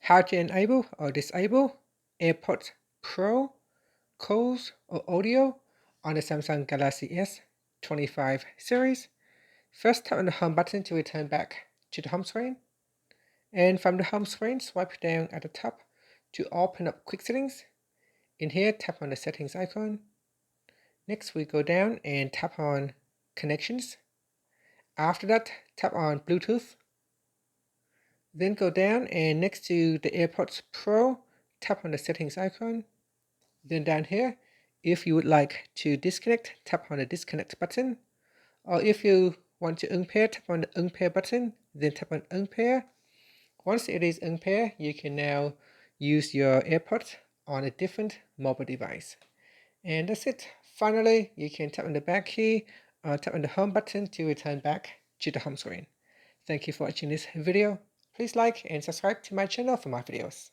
how to enable or disable AirPods Pro calls or audio on the Samsung Galaxy S25 series. First, tap on the home button to return back to the home screen. And from the home screen, swipe down at the top to open up quick settings. In here, tap on the settings icon. Next, we go down and tap on connections. After that, tap on Bluetooth. Then go down and next to the AirPods Pro, tap on the settings icon. Then down here, if you would like to disconnect, tap on the disconnect button. Or if you want to unpair, tap on the unpair button, then tap on unpair. Once it is unpair, you can now use your AirPods on a different mobile device. And that's it. Finally, you can tap on the back key or tap on the home button to return back to the home screen. Thank you for watching this video. Please like and subscribe to my channel for more videos.